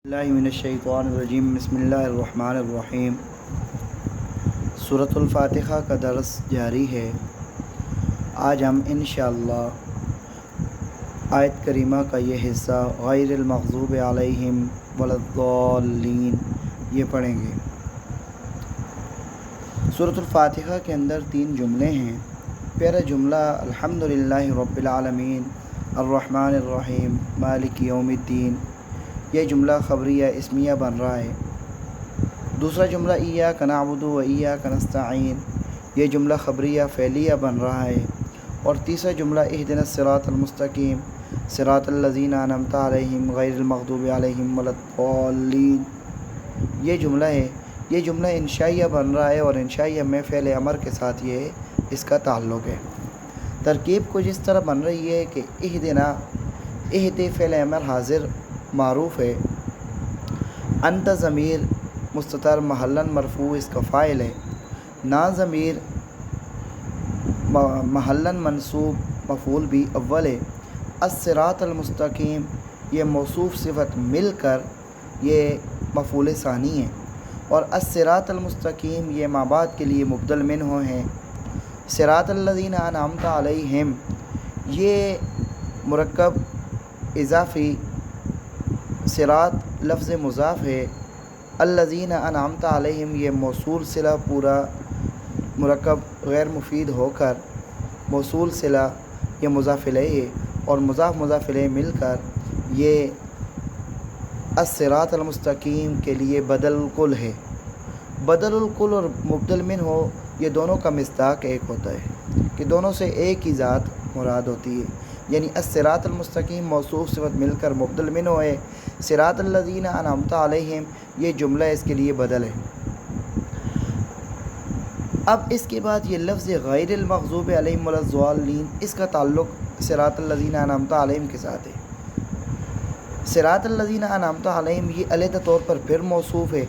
اللہ من الشیطان الرجیم بسم اللہ الرحمن الرحیم۔ سورۃ الفاتحہ کا درس جاری ہے۔ آج ہم انشاءاللہ آیت کریمہ کا یہ حصہ غیر المغضوب علیہم ولا الضالین یہ پڑھیں گے۔ سورۃ الفاتحہ کے اندر 3 جملے ہیں۔ پہلا جملہ الحمدللہ رب العالمین الرحمن الرحیم مالک یوم الدین، یہ جملہ خبریہ اسمیہ بن رہا ہے۔ دوسرا جملہ ایاک نعبد و ایاک نستعین، یہ جملہ خبریہ فعلیہ بن رہا ہے۔ اور تیسرا جملہ اہدنا الصراط المستقیم صراط الذین انعمت علیہم غیر المغضوب علیہم ولا الضالین، یہ جملہ ہے۔ یہ جملہ انشائیہ بن رہا ہے اور انشائیہ میں فعل امر کے ساتھ اس کا تعلق ہے۔ ترکیب کچھ اس طرح بن رہی ہے کہ اہدنا، اہد فعل امر حاضر معروف ہے، انت ضمیر مستتر محلاً مرفوع اس کا فاعل ہے، نا ضمیر محلاً منصوب مفعول بھی اول ہے، الصراط المستقیم یہ موصوف صفت مل کر یہ مفعول ثانی ہے، اور الصراط المستقیم یہ ما بعد کے لیے مبدل منہ ہیں۔ صراط الذین انعمت علیہم یہ مرکب اضافی، صراط لفظ مضاف ہے، الذین انعمت علیہم یہ موصول صلہ پورا مرکب غیر مفید ہو کر موصول صلہ یہ مضاف الیہ ہے، اور مضاف الیہ مل کر یہ الصراط المستقیم کے لیے بدل الکل ہے۔ بدل الکل اور مبدل منہ ہو یہ دونوں کا مصداق ایک ہوتا ہے کہ دونوں سے ایک ہی ذات مراد ہوتی ہے، یعنی الصراط المستقیم موصوف صفت مل کر مبدل منہ ہے، صراط الذین انعمت علیہم یہ جملہ اس کے لیے بدل ہے۔ اب اس کے بعد یہ لفظ غیر المغضوب علیہم ولا الضالین، اس کا تعلق صراط الذین انعمت علیہم کے ساتھ ہے۔ صراط الذین انعمت علیہم یہ علیحدہ طور پر پھر موصوف ہے،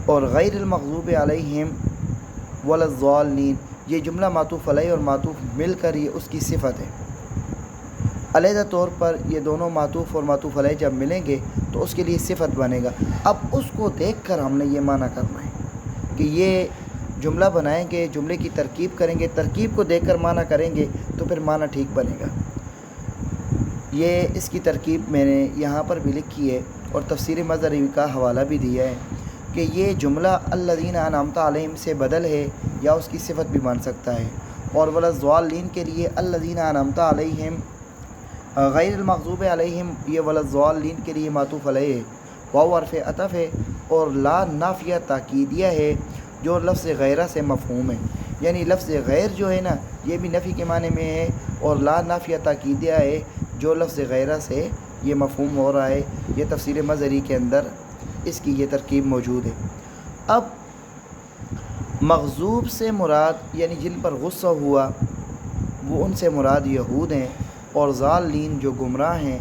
اور غیر المغضوب علیہم ولا الضالین یہ جملہ معطوف علیہ اور معطوف مل کر یہ اس کی صفت ہے۔ علیحدہ طور پر یہ دونوں معطوف اور معطوف علیہ جب ملیں گے تو اس کے لیے صفت بنے گا۔ اب اس کو دیکھ کر ہم نے یہ معنی کرنا ہے کہ یہ جملہ بنائیں گے، جملے کی ترکیب کریں گے، ترکیب کو دیکھ کر معنی کریں گے تو پھر معنی ٹھیک بنے گا۔ یہ اس کی ترکیب میں نے یہاں پر بھی لکھی ہے اور تفسیر مظہری کا حوالہ بھی دیا ہے کہ یہ جملہ الذین انعمت علیہم سے بدل ہے یا اس کی صفت بھی بن سکتا ہے، اور ولا الضالین کے لیے الذین انعمت علیہم غیر المغضوب علیہم یہ ولا الضالین کے لیے معطوف علیہ ہے، واو حرف عطف ہے، اور لا نافیہ تاکیدیہ ہے جو لفظ غیرہ سے مفہوم ہے، یعنی لفظ غیر جو ہے نا یہ بھی نفی کے معنی میں ہے، اور لا نافیہ تاکیدیہ ہے جو لفظ غیرہ سے یہ مفہوم ہو رہا ہے۔ یہ تفسیر مظہری کے اندر اس کی یہ ترکیب موجود ہے۔ اب مغضوب سے مراد یعنی جن پر غصہ ہوا وہ ان سے مراد یہود ہیں، اور ضالین جو گمراہ ہیں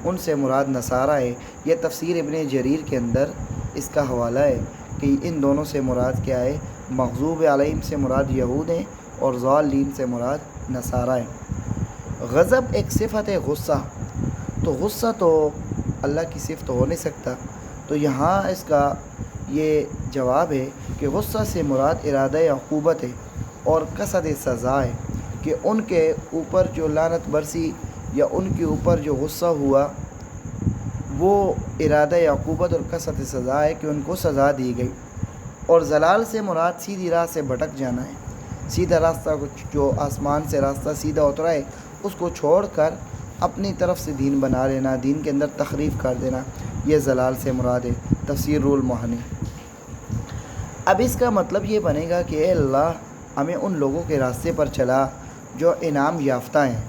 ان سے مراد نصارہ ہے۔ یہ تفسیر ابن جریر کے اندر اس کا حوالہ ہے کہ ان دونوں سے مراد کیا ہے، مغضوب علیہم سے مراد یہود ہیں اور ضالین سے مراد نصارہ ہیں۔ غضب ایک صفت ہے غصہ، تو غصہ تو اللہ کی صفت ہو نہیں سکتا، تو یہاں اس کا یہ جواب ہے کہ غصہ سے مراد ارادہ عقوبت ہے اور قصد سزا ہے، کہ ان کے اوپر جو لعنت برسی یا ان کے اوپر جو غصہ ہوا وہ ارادہ عقوبت اور قصد سزا ہے کہ ان کو سزا دی گئی۔ اور ضلال سے مراد سیدھی راہ سے بھٹک جانا ہے، سیدھا راستہ جو آسمان سے راستہ سیدھا اترا ہے اس کو چھوڑ کر اپنی طرف سے دین بنا لینا، دین کے اندر تخریف کر دینا، یہ ضلال سے مراد ہے۔ تفسیر رول المعانی۔ اب اس کا مطلب یہ بنے گا کہ اے اللہ ہمیں ان لوگوں کے راستے پر چلا جو انعام یافتہ ہیں،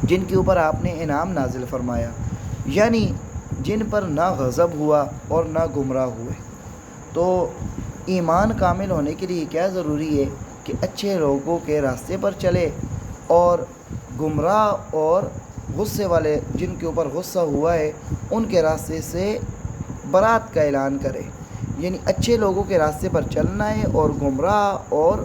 جن کے اوپر آپ نے انعام نازل فرمایا، یعنی جن پر نہ غضب ہوا اور نہ گمراہ ہوئے۔ تو ایمان کامل ہونے کے لیے کیا ضروری ہے کہ اچھے لوگوں کے راستے پر چلے، اور گمراہ اور غصے والے جن کے اوپر غصہ ہوا ہے ان کے راستے سے برات کا اعلان کرے، یعنی اچھے لوگوں کے راستے پر چلنا ہے، اور گمراہ اور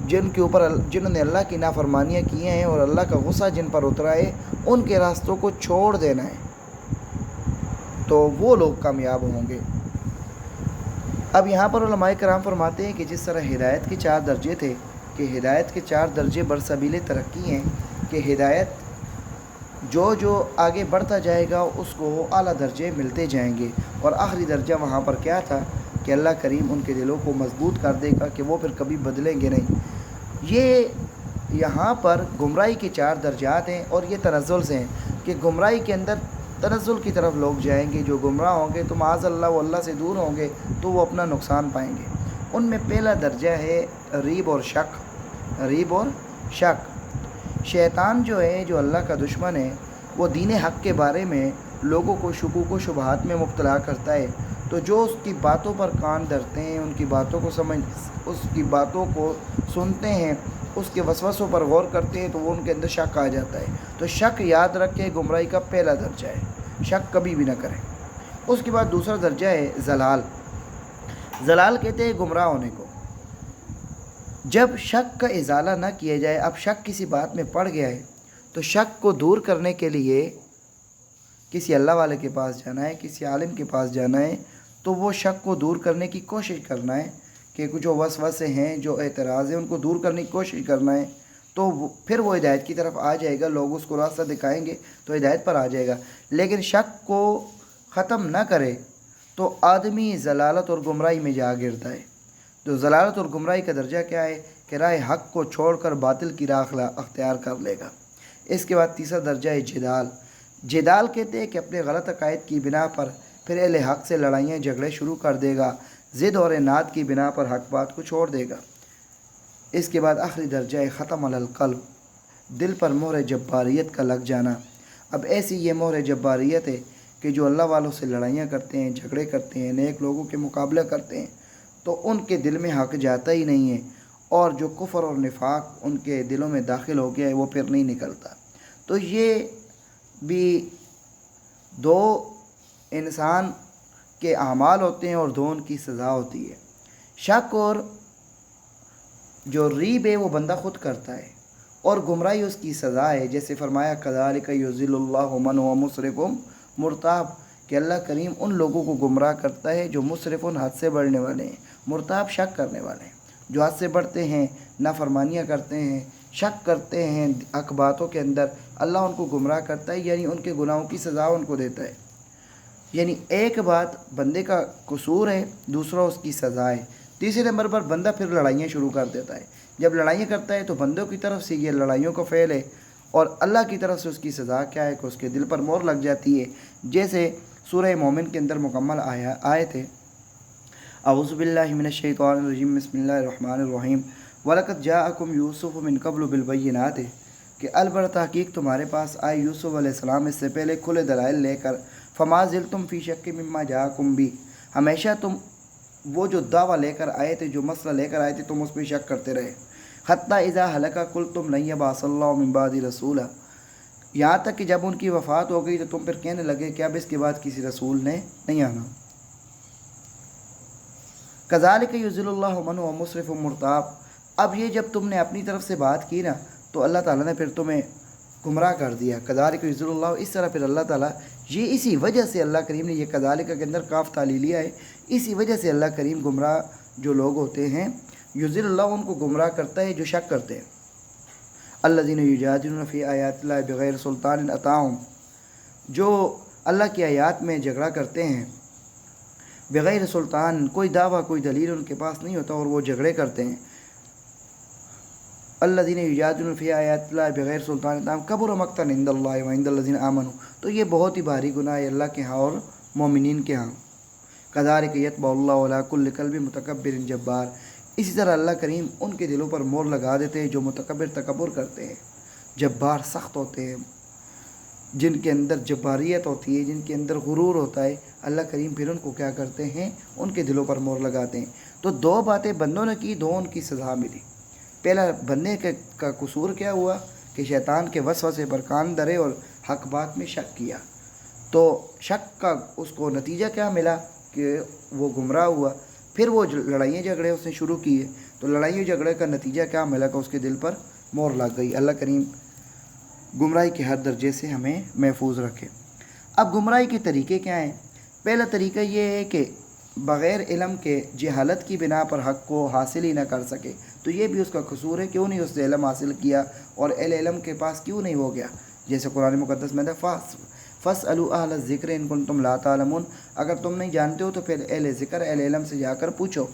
جن کے اوپر جنہوں نے اللہ کی نافرمانیاں کی ہیں اور اللہ کا غصہ جن پر اترا ہے ان کے راستوں کو چھوڑ دینا ہے۔ تو وہ لوگ کامیاب ہوں گے۔ اب یہاں پر علماء کرام فرماتے ہیں کہ جس طرح ہدایت کے 4 درجے تھے، کہ ہدایت کے 4 درجے برسبیل ترقی ہیں، کہ ہدایت جو آگے بڑھتا جائے گا اس کو اعلیٰ درجے ملتے جائیں گے، اور آخری درجہ وہاں پر کیا تھا کہ اللہ کریم ان کے دلوں کو مضبوط کر دے گا کہ وہ پھر کبھی بدلیں گے نہیں۔ یہ یہاں پر گمراہی کے 4 درجات ہیں، اور یہ تنزل سے ہیں کہ گمراہی کے اندر تنزل کی طرف لوگ جائیں گے۔ جو گمراہ ہوں گے تو معاذ اللہ وہ اللہ سے دور ہوں گے تو وہ اپنا نقصان پائیں گے۔ ان میں پہلا درجہ ہے ریب اور شک۔ ریب اور شک، شیطان جو ہے، جو اللہ کا دشمن ہے، وہ دین حق کے بارے میں لوگوں کو شکوک و شبہات میں مبتلا کرتا ہے، تو جو اس کی باتوں پر کان دھرتے ہیں، ان کی باتوں کو اس کی باتوں کو سنتے ہیں، اس کے وسوسوں پر غور کرتے ہیں، تو وہ ان کے اندر شک آ جاتا ہے۔ تو شک یاد رکھے گمراہی کا پہلا درجہ ہے، شک کبھی بھی نہ کریں۔ اس کے بعد دوسرا درجہ ہے زلال۔ زلال کہتے ہیں گمراہ ہونے کو۔ جب شک کا ازالہ نہ کیا جائے، اب شک کسی بات میں پڑ گیا ہے تو شک کو دور کرنے کے لیے کسی اللہ والے کے پاس جانا ہے، کسی عالم کے پاس جانا ہے، تو وہ شک کو دور کرنے کی کوشش کرنا ہے کہ کچھ جو وسوسے ہیں، جو اعتراض ہیں، ان کو دور کرنے کی کوشش کرنا ہے، تو پھر وہ ہدایت کی طرف آ جائے گا، لوگ اس کو راستہ دکھائیں گے تو ہدایت پر آ جائے گا۔ لیکن شک کو ختم نہ کرے تو آدمی ضلالت اور گمراہی میں جا گرتا ہے۔ تو ضلالت اور گمراہی کا درجہ کیا ہے کہ راہ حق کو چھوڑ کر باطل کی راہ اختیار کر لے گا۔ اس کے بعد تیسرا درجہ ہے جدال۔ جدال کہتے ہیں کہ اپنے غلط عقائد کی بنا پر پھر اہل حق سے لڑائیاں جھگڑے شروع کر دے گا، ضد اور عناد کی بنا پر حق بات کو چھوڑ دے گا۔ اس کے بعد آخری درجہ ہے ختم علی القلب، دل پر مہر جباریت کا لگ جانا۔ اب ایسی یہ مہر جباریت ہے کہ جو اللہ والوں سے لڑائیاں کرتے ہیں، جھگڑے کرتے ہیں، نیک لوگوں کے مقابلہ کرتے ہیں، تو ان کے دل میں حق جاتا ہی نہیں ہے، اور جو کفر اور نفاق ان کے دلوں میں داخل ہو گیا ہے وہ پھر نہیں نکلتا۔ تو یہ بھی 2 انسان کے اعمال ہوتے ہیں اور 2 ان کی سزا ہوتی ہے۔ شک اور جو ریب ہے وہ بندہ خود کرتا ہے، اور گمراہی اس کی سزا ہے، جیسے فرمایا کذالک یضل اللہ من هو مسرف مرتاب، کہ اللہ کریم ان لوگوں کو گمراہ کرتا ہے جو مسرف حد سے بڑھنے والے ہیں، مرتاب شک کرنے والے ہیں، جو حد سے بڑھتے ہیں، نافرمانیاں کرتے ہیں، شک کرتے ہیں حق باتوں کے اندر، اللہ ان کو گمراہ کرتا ہے، یعنی ان کے گناہوں کی سزا ان کو دیتا ہے۔ یعنی ایک بات بندے کا قصور ہے، دوسرا اس کی سزا ہے، تیسرے نمبر پر بندہ پھر لڑائیاں شروع کر دیتا ہے۔ جب لڑائیاں کرتا ہے تو بندوں کی طرف سے یہ لڑائیوں کا فعل ہے، اور اللہ کی طرف سے اس کی سزا کیا ہے کہ اس کے دل پر مہر لگ جاتی ہے، جیسے سورہ مومن کے اندر مکمل آیت ہے اعوذ باللہ من الشیطان الرجیم بسم اللہ الرحمن الرحیم وَلَقَدْ جَاءَكُمْ يُوسُفُ مِنْ قَبْلُ بِالْبَيِّنَاتِ، کہ البتہ تحقیق تمہارے پاس آئے یوسف علیہ السلام اس سے پہلے کھلے دلائل لے کر، فَمَا زِلْتُمْ فِي شَكٍّ مِّمَّا جَاءَكُمْ بِهِ، ہمیشہ تم وہ جو دعویٰ لے کر آئے تھے، جو مسئلہ لے کر آئے تھے، تم اس پہ شک کرتے رہے۔ حَتَّى إِذَا هَلَكَ قُلْتُمْ لَن يَبْعَثَ اللَّهُ مِن بَعْدِهِ رَسُولًا، یہاں تک کہ جب ان کی وفات ہو گئی تو تم پھر کہنے لگے کہ اب اس کے بعد کسی رسول نے نہیں آنا۔ کذالک یضل اللہ من هو مسرف مرتاب، اب یہ جب تم نے اپنی طرف سے بات کی نا تو اللہ تعالیٰ نے پھر تمہیں گمراہ کر دیا۔ کذالک یضل اللہ، اس طرح پھر اللہ تعالیٰ، یہ اسی وجہ سے اللہ کریم نے یہ کذالک کے اندر کاف تعلیلیہ ہے، اسی وجہ سے اللہ کریم گمراہ جو لوگ ہوتے ہیں، یضل اللہ ان کو گمراہ کرتا ہے جو شک کرتے ہیں۔ الذین یجادلون فی آیات اللہ بغیر سلطان اتاہم، جو اللہ کی آیات میں جھگڑا کرتے ہیں بغیر سلطان، کوئی دعویٰ کوئی دلیل ان کے پاس نہیں ہوتا اور وہ جھگڑے کرتے ہیں۔ الذین یجادلون فی آیات اللہ بغیر سلطان اتاہم کبر مقتا عند اللہ وعند الذین آمنوا، تو یہ بہت ہی بھاری گناہ ہے اللہ کے ہاں اور مومنین کے ہاں۔ کذالک یطبع اللہ علی کل قلب متکبر جبار، اسی طرح اللہ کریم ان کے دلوں پر مہر لگا دیتے ہیں جو متکبر تکبر کرتے ہیں، جبار سخت ہوتے ہیں، جن کے اندر جباریت ہوتی ہے، جن کے اندر غرور ہوتا ہے، اللہ کریم پھر ان کو کیا کرتے ہیں، ان کے دلوں پر مہر لگاتے ہیں۔ تو 2 باتیں بندوں نے کی، 2 ان کی سزا ملی۔ پہلا بندے کا قصور کیا ہوا کہ شیطان کے وسوسے پر کان دھرے اور حق بات میں شک کیا، تو شک کا اس کو نتیجہ کیا ملا کہ وہ گمراہ ہوا۔ پھر وہ لڑائیاں جھگڑے اس نے شروع کیے، تو لڑائیوں جھگڑے کا نتیجہ کیا ملا کہ اس کے دل پر مہر لگ گئی۔ اللہ کریم گمراہی کے ہر درجے سے ہمیں محفوظ رکھے۔ اب گمراہی کے طریقے کیا ہیں؟ پہلا طریقہ یہ ہے کہ بغیر علم کے جہالت کی بنا پر حق کو حاصل ہی نہ کر سکے، تو یہ بھی اس کا قصور ہے، کیوں نہیں اس نے علم حاصل کیا اور اہل علم کے پاس کیوں نہیں ہو گیا؟ جیسے قرآن مقدس میں فَاسْأَلُوا أَهْلَ الذِّكْرِ إِن كُنتُمْ لَا تَعْلَمُونَ، اگر تم نہیں جانتے ہو تو پھر اہل ذکر اہل علم سے جا کر پوچھو،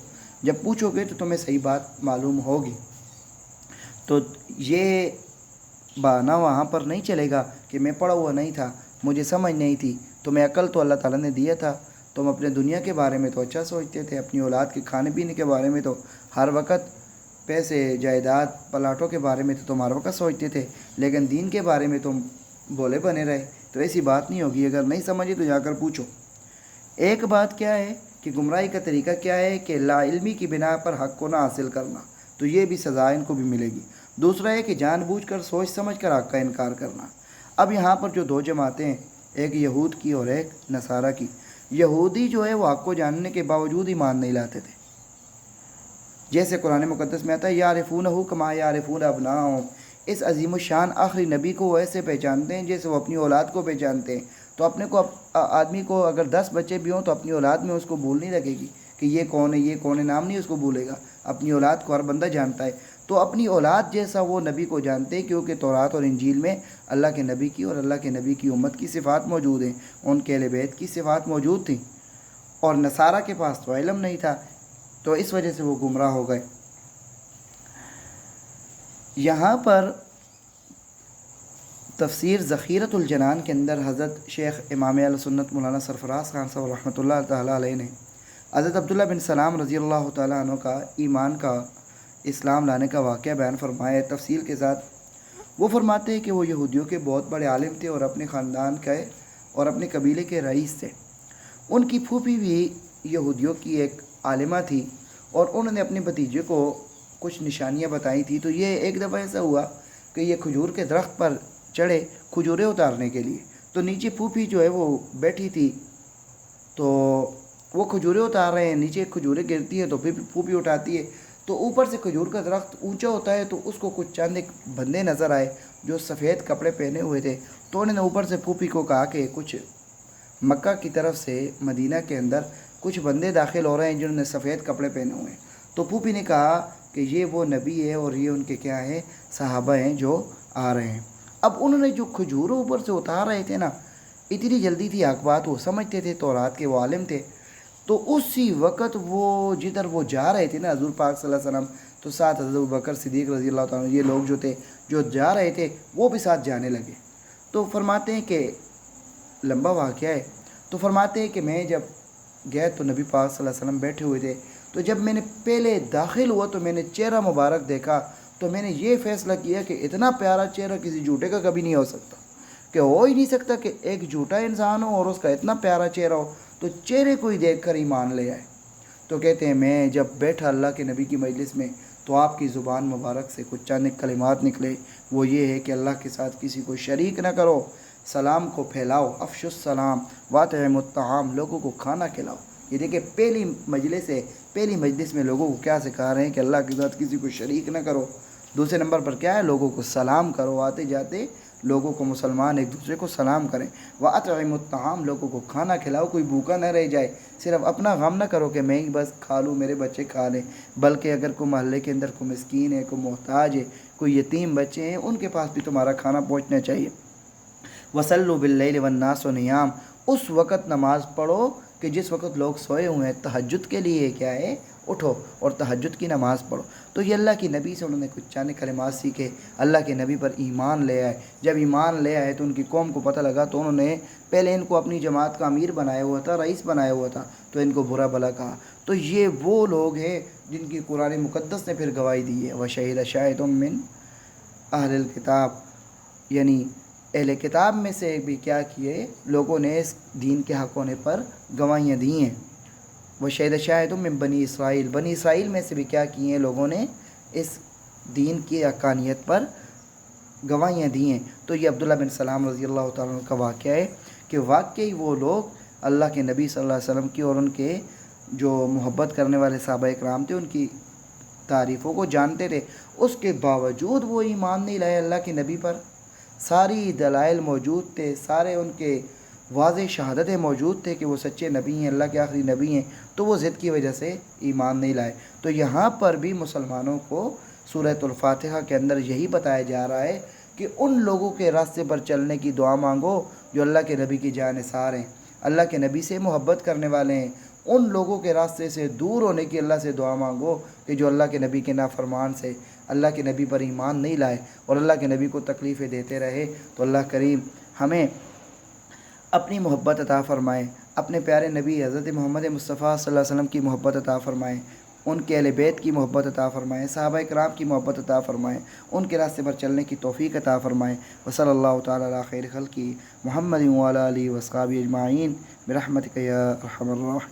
جب پوچھو گے تو تمہیں صحیح بات معلوم ہوگی۔ تو یہ بہانہ وہاں پر نہیں چلے گا کہ میں پڑھا ہوا نہیں تھا، مجھے سمجھ نہیں تھی، تمہیں عقل تو اللہ تعالیٰ نے دیا تھا، تم اپنے دنیا کے بارے میں تو اچھا سوچتے تھے، اپنی اولاد کے کھانے پینے کے بارے میں تو ہر وقت، پیسے جائیداد پلاٹوں کے بارے میں تو تم ہر وقت سوچتے تھے، لیکن دین کے بارے میں تم بولے بنے رہے۔ تو ایسی بات نہیں ہوگی، اگر نہیں سمجھے تو جا کر پوچھو۔ ایک بات کیا ہے کہ گمراہی کا طریقہ کیا ہے کہ لا علمی کی بنا پر حق کو نہ حاصل کرنا، تو یہ بھی سزا ان کو بھی ملے گی۔ دوسرا ہے کہ جان بوجھ کر سوچ سمجھ کر حق کا انکار کرنا۔ اب یہاں پر جو دو جماعتیں ہیں، ایک یہود کی اور ایک نصارہ کی، یہودی جو ہے وہ حق کو جاننے کے باوجود ایمان نہیں لاتے تھے، جیسے قرآن مقدس میں آتا ہے یعرفونہ کما یعرفون ابناءہم، اس عظیم الشان آخری نبی کو وہ ایسے پہچانتے ہیں جیسے وہ اپنی اولاد کو پہچانتے ہیں۔ تو اپنے کو آدمی کو اگر 10 بچے بھی ہوں تو اپنی اولاد میں اس کو بھول نہیں لگے گی کہ یہ کون ہے یہ کون ہے، نام نہیں اس کو بھولے گا، اپنی اولاد کو ہر بندہ جانتا ہے۔ تو اپنی اولاد جیسا وہ نبی کو جانتے ہیں، کیونکہ تورات اور انجیل میں اللہ کے نبی کی اور اللہ کے نبی کی امت کی صفات موجود ہیں، ان کے اہل بیت کی صفات موجود تھیں، اور نصارہ کے پاس تو علم نہیں تھا، تو اس وجہ سے وہ گمراہ ہو گئے۔ یہاں پر تفسیر ذخیرۃ الجنان کے اندر حضرت شیخ امام اہل سنت مولانا سرفراز خان صاحب رحمۃ اللہ تعالیٰ علیہ نے حضرت عبداللہ بن سلام رضی اللہ تعالیٰ عنہ کا ایمان کا اسلام لانے کا واقعہ بیان فرمایا ہے تفصیل کے ساتھ۔ وہ فرماتے ہیں کہ وہ یہودیوں کے بہت بڑے عالم تھے اور اپنے خاندان کے اور اپنے قبیلے کے رئیس تھے۔ ان کی پھوپھی بھی یہودیوں کی ایک عالمہ تھی، اور انہوں نے اپنے بھتیجے کو کچھ نشانیاں بتائی تھی۔ تو یہ ایک دفعہ ایسا ہوا کہ یہ کھجور کے درخت پر چڑھے کھجوریں اتارنے کے لیے، تو نیچے پھوپھی جو ہے وہ بیٹھی تھی، تو وہ کھجوریں اتار رہے ہیں، نیچے کھجوریں گرتی ہیں تو پھر پھوپھی اٹھاتی ہے، تو اوپر سے کھجور کا درخت اونچا ہوتا ہے، تو اس کو کچھ چند ایک بندے نظر آئے جو سفید کپڑے پہنے ہوئے تھے، تو انہوں نے اوپر سے پھوپھی کو کہا کہ کچھ مکہ کی طرف سے مدینہ کے اندر کچھ بندے داخل ہو رہے ہیں جنہوں نے سفید کپڑے پہنے ہوئے ہیں۔ تو پھوپھی نے کہا کہ یہ وہ نبی ہے اور یہ ان کے کیا ہیں، صحابہ ہیں جو آ رہے ہیں۔ اب انہوں نے جو کھجوروں اوپر سے اتار رہے تھے نا، اتنی جلدی تھی حق بات، وہ سمجھتے تھے، تورات کے وہ عالم تھے، تو اسی وقت وہ جدھر وہ جا رہے تھے نا حضور پاک صلی اللہ علیہ وسلم، تو ساتھ حضرت ابوبکر صدیق رضی اللہ تعالیٰ عنہ، یہ لوگ جو تھے جو جا رہے تھے وہ بھی ساتھ جانے لگے۔ تو فرماتے ہیں کہ لمبا واقعہ ہے، تو فرماتے ہیں کہ میں جب گئے تو نبی پاک صلی اللہ علیہ وسلم بیٹھے ہوئے تھے، تو جب میں نے پہلے داخل ہوا تو میں نے چہرہ مبارک دیکھا، تو میں نے یہ فیصلہ کیا کہ اتنا پیارا چہرہ کسی جھوٹے کا کبھی نہیں ہو سکتا، کہ ہو ہی نہیں سکتا کہ ایک جھوٹا انسان ہو اور اس کا اتنا پیارا چہرہ ہو، تو چہرے کو ہی دیکھ کر ایمان لے آئے۔ تو کہتے ہیں میں جب بیٹھا اللہ کے نبی کی مجلس میں، تو آپ کی زبان مبارک سے کچھ چند کلمات نکلے، وہ یہ ہے کہ اللہ کے ساتھ کسی کو شریک نہ کرو، سلام کو پھیلاؤ، افش السلام واطعموا الطعام، لوگوں کو کھانا کھلاؤ۔ یہ دیکھیں پہلی مجلس میں لوگوں کو کیا سکھا رہے ہیں کہ اللہ کے ساتھ کسی کو شریک نہ کرو۔ دوسرے نمبر پر کیا ہے، لوگوں کو سلام کرو، آتے جاتے لوگوں کو مسلمان ایک دوسرے کو سلام کریں۔ واطعموا الطعام، لوگوں کو کھانا کھلاؤ، کوئی بھوکا نہ رہ جائے، صرف اپنا غم نہ کرو کہ میں ہی بس کھا لوں میرے بچے کھا لیں، بلکہ اگر کوئی محلے کے اندر کوئی مسکین ہے، کوئی محتاج ہے، کوئی یتیم بچے ہیں، ان کے پاس بھی تمہارا کھانا پہنچنا چاہیے۔ وصلوا باللیل والناس نیام، اس وقت نماز پڑھو کہ جس وقت لوگ سوئے ہوئے ہیں، تہجد کے لیے کیا ہے، اٹھو اور تہجد کی نماز پڑھو۔ تو یہ اللہ کی نبی سے انہوں نے کچھ چند کلمات سیکھے، اللہ کے نبی پر ایمان لے آئے۔ جب ایمان لے آئے تو ان کی قوم کو پتہ لگا، تو انہوں نے پہلے ان کو اپنی جماعت کا امیر بنایا ہوا تھا، رئیس بنایا ہوا تھا، تو ان کو برا بھلا کہا۔ تو یہ وہ لوگ ہیں جن کی قرآن مقدس نے پھر گواہی دی ہے، وَشَهِدَ شَاهِدٌ مِّنْ اہل الکتاب، یعنی اہل کتاب میں سے بھی کیا کیے لوگوں نے اس دین کے حق ہونے پر گواہیاں دی ہیں۔ وَشَهِدَ شَاهِدٌ مِّن بنی اسرائیل، بنی اسرائیل میں سے بھی کیا کیے ہیں لوگوں نے اس دین کی حقانیت پر گواہیاں دی ہیں۔ تو یہ عبداللہ بن سلام رضی اللہ تعالیٰ عنہ کا واقعہ ہے کہ واقعی وہ لوگ اللہ کے نبی صلی اللہ علیہ وسلم کی اور ان کے جو محبت کرنے والے صحابہ اکرام تھے ان کی تعریفوں کو جانتے تھے، اس کے باوجود وہ ایمان نہیں لائے اللہ کے نبی پر۔ ساری دلائل موجود تھے، سارے ان کے واضح شہادتیں موجود تھے کہ وہ سچے نبی ہیں، اللہ کے آخری نبی ہیں، تو وہ ضد کی وجہ سے ایمان نہیں لائے۔ تو یہاں پر بھی مسلمانوں کو سورۃ الفاتحہ کے اندر یہی بتایا جا رہا ہے کہ ان لوگوں کے راستے پر چلنے کی دعا مانگو جو اللہ کے نبی کی جانثار ہیں، اللہ کے نبی سے محبت کرنے والے ہیں۔ ان لوگوں کے راستے سے دور ہونے کی اللہ سے دعا مانگو کہ جو اللہ کے نبی کے نافرمان سے، اللہ کے نبی پر ایمان نہیں لائے اور اللہ کے نبی کو تکلیفیں دیتے رہے۔ تو اللہ کریم ہمیں اپنی محبت عطا فرمائے، اپنے پیارے نبی حضرت محمد مصطفیٰ صلی اللہ علیہ وسلم کی محبت عطا فرمائے، ان کے اہل بیت کی محبت عطا فرمائے، صحابہ کرام کی محبت عطا فرمائے، ان کے راستے پر چلنے کی توفیق عطا فرمائے۔ وصلی اللہ تعالی علی خیر خلقہ محمد وعلی آلہ وصحبہ اجمعین برحمتک یا ارحم الراحمین۔